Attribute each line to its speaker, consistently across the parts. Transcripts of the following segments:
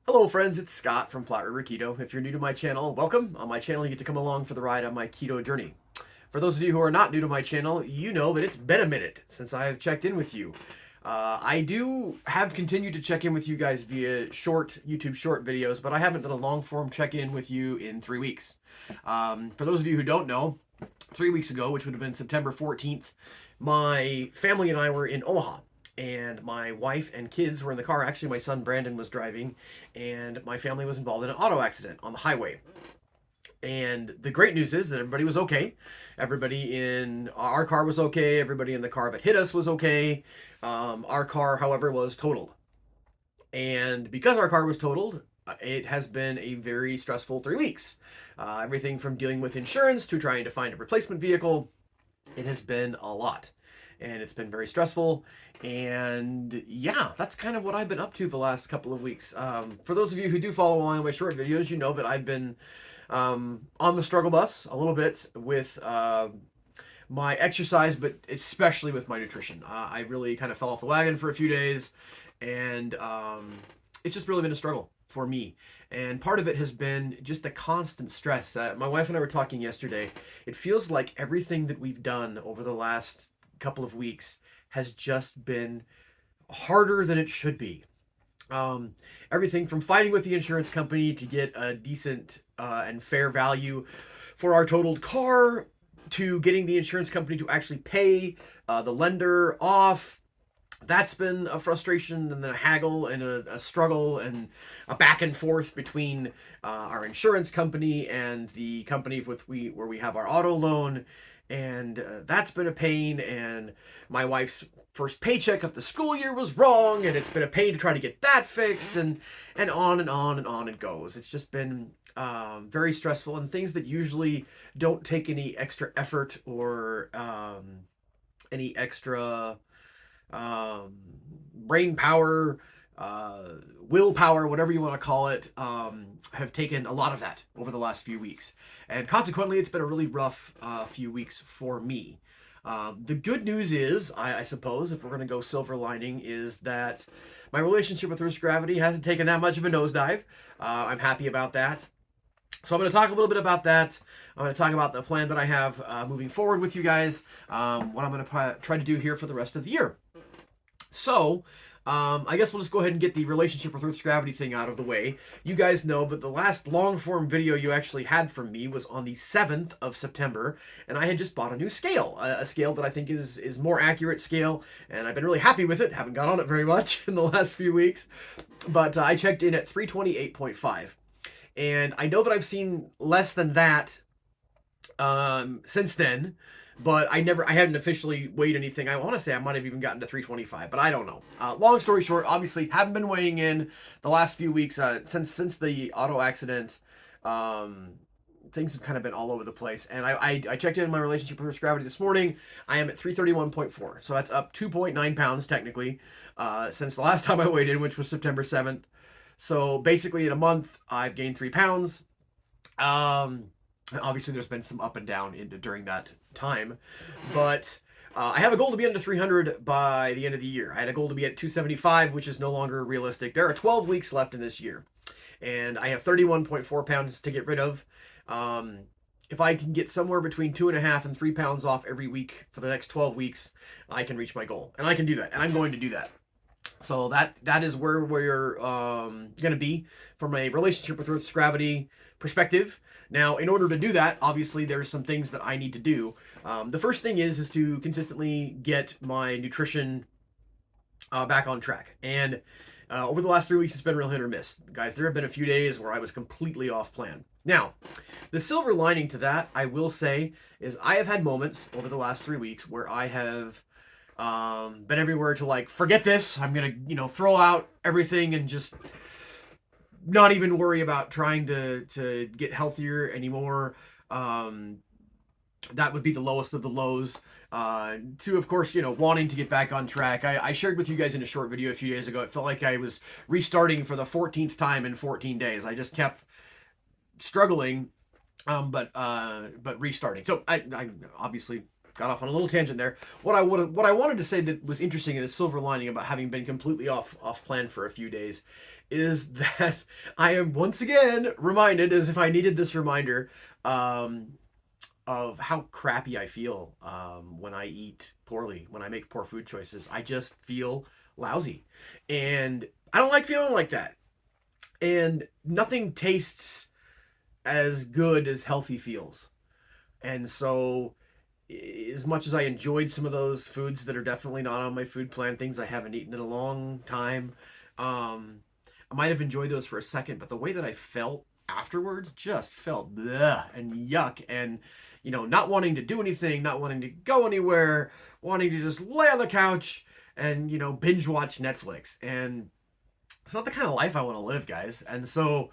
Speaker 1: Hello friends, it's Scott from Plot River Keto. If you're new to my channel, welcome. On my channel, you get to come along for the ride on my keto journey. For those of you who are not new to my channel, you know that it's been a minute since I have checked in with you. I do have continued to check in with you guys via YouTube short videos, but I haven't done a long form check-in with you in 3 weeks. For those of you who don't know, 3 weeks ago, which would have been September 14th, my family and I were in Omaha, and my wife and kids were in the car. Actually, my son Brandon was driving, and my family was involved in an auto accident on the highway. And the great news is that everybody was okay. Everybody in our car was okay. Everybody in the car that hit us was okay. Our car, however, was totaled. And because our car was totaled, it has been a very stressful 3 weeks. Everything from dealing with insurance to trying to find a replacement vehicle. It has been a lot, and it's been very stressful. And yeah, that's kind of what I've been up to the last couple of weeks. For those of you who do follow along in my short videos, you know that I've been on the struggle bus a little bit with my exercise, but especially with my nutrition. I really kind of fell off the wagon for a few days, and it's just really been a struggle for me. And part of it has been just the constant stress. My wife and I were talking yesterday. It feels like everything that we've done over the last couple of weeks has just been harder than it should be. Everything from fighting with the insurance company to get a decent and fair value for our totaled car, to getting the insurance company to actually pay the lender off. That's been a frustration, and then a haggle and a struggle and a back and forth between our insurance company and the company where we have our auto loan. And that's been a pain. And my wife's first paycheck of the school year was wrong, and it's been a pain to try to get that fixed, and on and on and on it goes. It's just been very stressful, and things that usually don't take any extra effort or any extra um, brain power, willpower, whatever you want to call it, have taken a lot of that over the last few weeks. And consequently, it's been a really rough few weeks for me. The good news is, I suppose, if we're going to go silver lining, is that my relationship with Earth's gravity hasn't taken that much of a nosedive. I'm happy about that. So I'm going to talk a little bit about that. I'm going to talk about the plan that I have moving forward with you guys, what I'm going to try to do here for the rest of the year. So, I guess we'll just go ahead and get the relationship with Earth's gravity thing out of the way. You guys know that the last long form video you actually had from me was on the 7th of September, and I had just bought a new scale, a scale that I think is more accurate scale, and I've been really happy with it. Haven't got on it very much in the last few weeks, but I checked in at 328.5. And I know that I've seen less than that since then, but I hadn't officially weighed anything. I want to say I might have even gotten to 325, but I don't know. Long story short, obviously haven't been weighing in the last few weeks since the auto accident. Things have kind of been all over the place, and I checked in my relationship with Earth's gravity this morning. I am at 331.4, so that's up 2.9 pounds technically since the last time I weighed in, which was September 7th. So basically, in a month, I've gained 3 pounds. Obviously, there's been some up and down during that time, but I have a goal to be under 300 by the end of the year. I had a goal to be at 275, which is no longer realistic. There are 12 weeks left in this year, and I have 31.4 pounds to get rid of. If I can get somewhere between 2.5 and 3 pounds off every week for the next 12 weeks, I can reach my goal, and I can do that, and I'm going to do that. So that is where we're going to be from a relationship with Earth's gravity perspective. Now, in order to do that, obviously there's some things that I need to do. The first thing is to consistently get my nutrition back on track. And over the last 3 weeks, it's been real hit or miss. Guys, there have been a few days where I was completely off plan. Now, the silver lining to that, I will say, is I have had moments over the last 3 weeks where I have been everywhere to like, forget this. I'm gonna, throw out everything and just not even worry about trying to get healthier anymore. That would be the lowest of the lows. To, of course, wanting to get back on track. I shared with you guys in a short video a few days ago. It felt like I was restarting for the 14th time in 14 days. I just kept struggling, but restarting. So I obviously got off on a little tangent there. What I wanted to say that was interesting in the silver lining about having been completely off plan for a few days is that I am once again reminded, as if I needed this reminder, um, of how crappy I feel when I eat poorly, when I make poor food choices. I just feel lousy, and I don't like feeling like that. And nothing tastes as good as healthy feels. And so, as much as I enjoyed some of those foods that are definitely not on my food plan, things I haven't eaten in a long time, I might have enjoyed those for a second, but the way that I felt afterwards just felt bleh and yuck, and not wanting to do anything, not wanting to go anywhere, wanting to just lay on the couch and binge watch Netflix. And it's not the kind of life I want to live, guys. And so,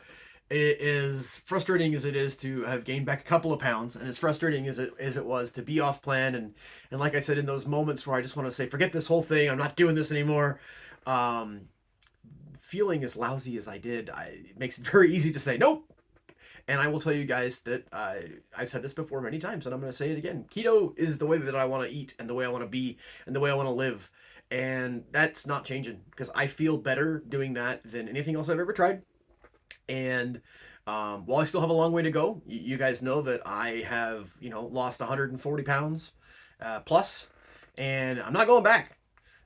Speaker 1: it is frustrating as it is to have gained back a couple of pounds, and as frustrating as it was to be off plan, and like I said, in those moments where I just want to say, forget this whole thing, I'm not doing this anymore. Um, Feeling as lousy as I did, it makes it very easy to say nope. And I will tell you guys that I've said this before many times, and I'm going to say it again. Keto is the way that I want to eat, and the way I want to be, and the way I want to live. And that's not changing, because I feel better doing that than anything else I've ever tried. And while I still have a long way to go, you guys know that I have, lost 140 pounds plus, and I'm not going back.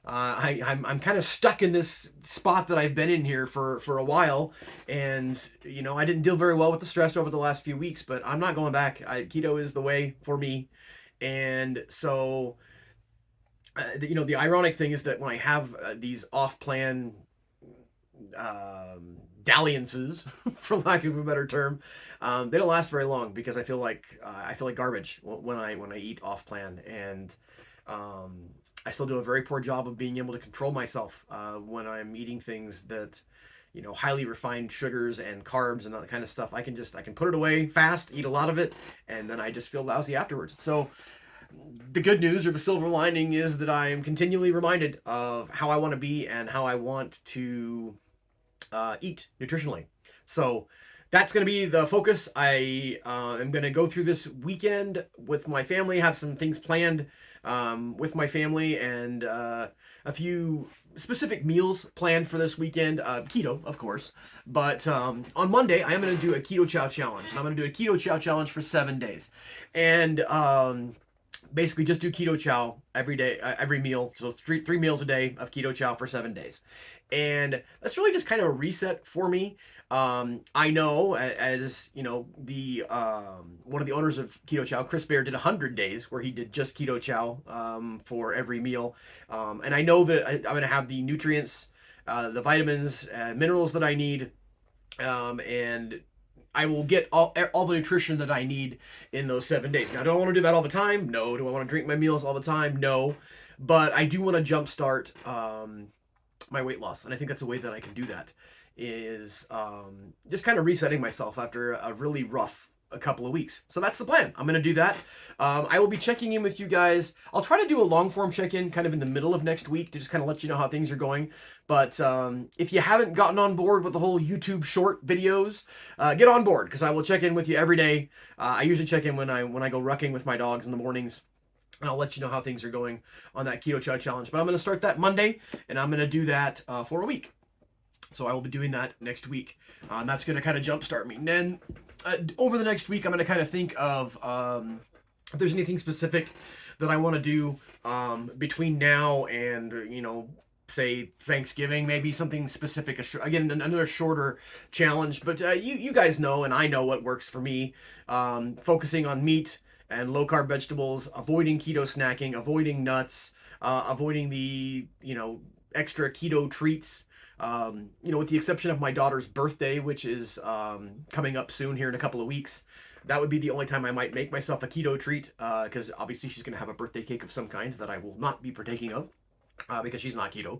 Speaker 1: I'm kind of stuck in this spot that I've been in here for a while, and I didn't deal very well with the stress over the last few weeks, but I'm not going back. Keto is the way for me. And so the ironic thing is that when I have these off-plan dalliances, for lack of a better term, they don't last very long, because I feel like garbage when I eat off plan. And I still do a very poor job of being able to control myself when I'm eating things that, highly refined sugars and carbs and that kind of stuff. I can put it away fast, eat a lot of it, and then I just feel lousy afterwards. So the good news, or the silver lining, is that I am continually reminded of how I want to be and how I want to eat nutritionally. So that's going to be the focus. I am going to go through this weekend with my family, have some things planned with my family, and a few specific meals planned for this weekend. Keto, of course. But on Monday, I am going to do a Keto Chow Challenge. And I'm going to do a Keto Chow Challenge for 7 days. And basically just do Keto Chow every day, every meal. So three meals a day of Keto Chow for 7 days. And that's really just kind of a reset for me. I know, as the one of the owners of Keto Chow, Chris Bear, did 100 days where he did just Keto Chow for every meal. And I know that I'm going to have the nutrients, the vitamins, minerals that I need, and I will get all the nutrition that I need in those 7 days. Now, do I want to do that all the time? No. Do I want to drink my meals all the time? No. But I do want to jumpstart my weight loss, and I think that's a way that I can do that, is just kind of resetting myself after a really rough a couple of weeks. So that's the plan. I'm going to do that. I will be checking in with you guys. I'll try to do a long form check-in kind of in the middle of next week to just kind of let you know how things are going. But if you haven't gotten on board with the whole YouTube short videos, get on board, because I will check in with you every day. I usually check in when I go rucking with my dogs in the mornings. And I'll let you know how things are going on that Keto Chow Challenge. But I'm going to start that Monday, and I'm going to do that for a week. So I will be doing that next week. And that's going to kind of jumpstart me. And then over the next week, I'm going to kind of think of if there's anything specific that I want to do between now and, say Thanksgiving, maybe something specific. Again, another shorter challenge. But you guys know, and I know what works for me. Focusing on meat and low carb vegetables, avoiding keto snacking, avoiding nuts, avoiding the extra keto treats. With the exception of my daughter's birthday, which is coming up soon here in a couple of weeks. That would be the only time I might make myself a keto treat, because obviously she's going to have a birthday cake of some kind that I will not be partaking of, because she's not keto.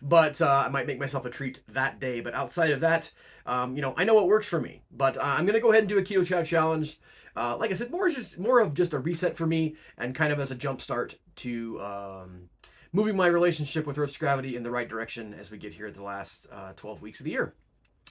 Speaker 1: But I might make myself a treat that day. But outside of that, I know what works for me. But I'm going to go ahead and do a Keto Chow Challenge. Like I said, more of just a reset for me, and kind of as a jump start to moving my relationship with Earth's gravity in the right direction as we get here the last 12 weeks of the year.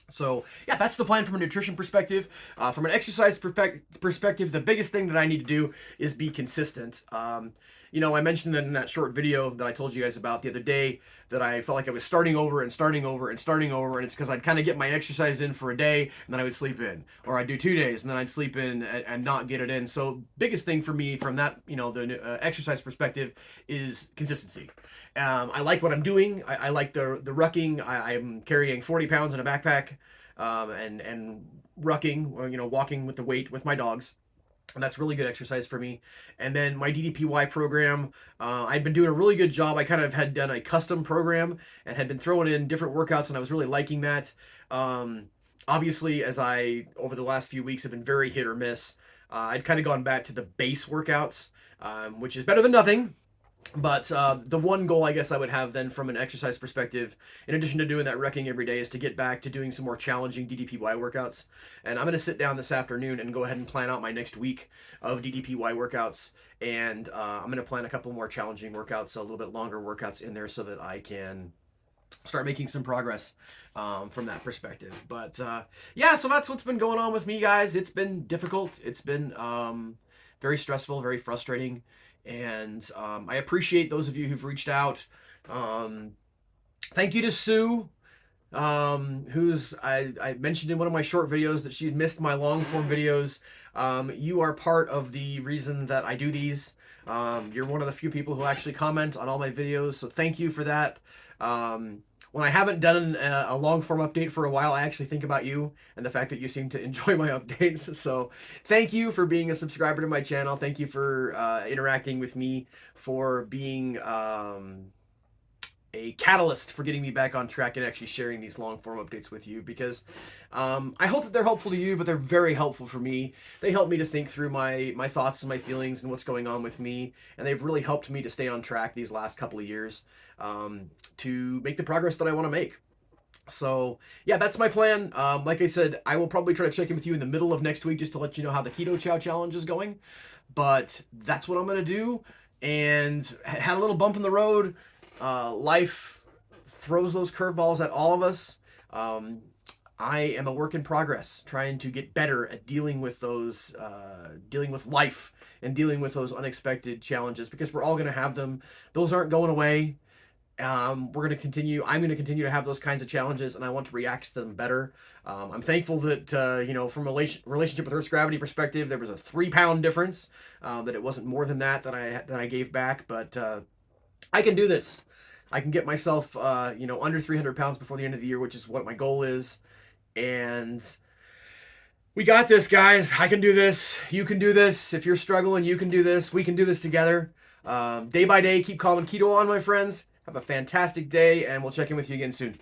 Speaker 1: So yeah, that's the plan from a nutrition perspective. From an exercise perspective, the biggest thing that I need to do is be consistent. I mentioned in that short video that I told you guys about the other day that I felt like I was starting over and starting over and starting over, and it's because I'd kind of get my exercise in for a day and then I would sleep in, or I'd do 2 days and then I'd sleep in and not get it in. So biggest thing for me from that, the exercise perspective is consistency. I like what I'm doing. I like the rucking. I'm carrying 40 pounds in a backpack, and rucking, or walking with the weight with my dogs. And that's really good exercise for me. And then my DDPY program, I'd been doing a really good job. I kind of had done a custom program and had been throwing in different workouts, and I was really liking that. Obviously, as I, over the last few weeks, have been very hit or miss. I'd kind of gone back to the base workouts, which is better than nothing. But the one goal I guess I would have then from an exercise perspective, in addition to doing that wrecking every day, is to get back to doing some more challenging DDPY workouts. And I'm going to sit down this afternoon and go ahead and plan out my next week of DDPY workouts. And I'm going to plan a couple more challenging workouts, a little bit longer workouts in there so that I can start making some progress from that perspective. But yeah, so that's what's been going on with me, guys. It's been difficult. It's been very stressful, very frustrating. And I appreciate those of you who've reached out. Thank you to Sue, who's I mentioned in one of my short videos that she missed my long form videos. You are part of the reason that I do these. You're one of the few people who actually comment on all my videos, so thank you for that. When I haven't done a long form update for a while, I actually think about you and the fact that you seem to enjoy my updates. So thank you for being a subscriber to my channel. Thank you for interacting with me, for being a catalyst for getting me back on track and actually sharing these long form updates with you, because I hope that they're helpful to you, but they're very helpful for me. They help me to think through my thoughts and my feelings and what's going on with me, and they've really helped me to stay on track these last couple of years, to make the progress that I want to make. So yeah, that's my plan. Like I said, I will probably try to check in with you in the middle of next week just to let you know how the Keto Chow Challenge is going. But that's what I'm going to do. And had a little bump in the road. Life throws those curveballs at all of us. I am a work in progress, trying to get better at dealing with those, dealing with life and dealing with those unexpected challenges, because we're all going to have them. Those aren't going away. I'm going to continue to have those kinds of challenges, and I want to react to them better. I'm thankful that, from a relationship with Earth's gravity perspective, there was a 3-pound difference, that it wasn't more than that I gave back, but I can do this. I can get myself, under 300 pounds before the end of the year, which is what my goal is. And we got this, guys. I can do this. You can do this. If you're struggling, you can do this. We can do this together. Day by day, keep calling keto on, my friends. Have a fantastic day, and we'll check in with you again soon.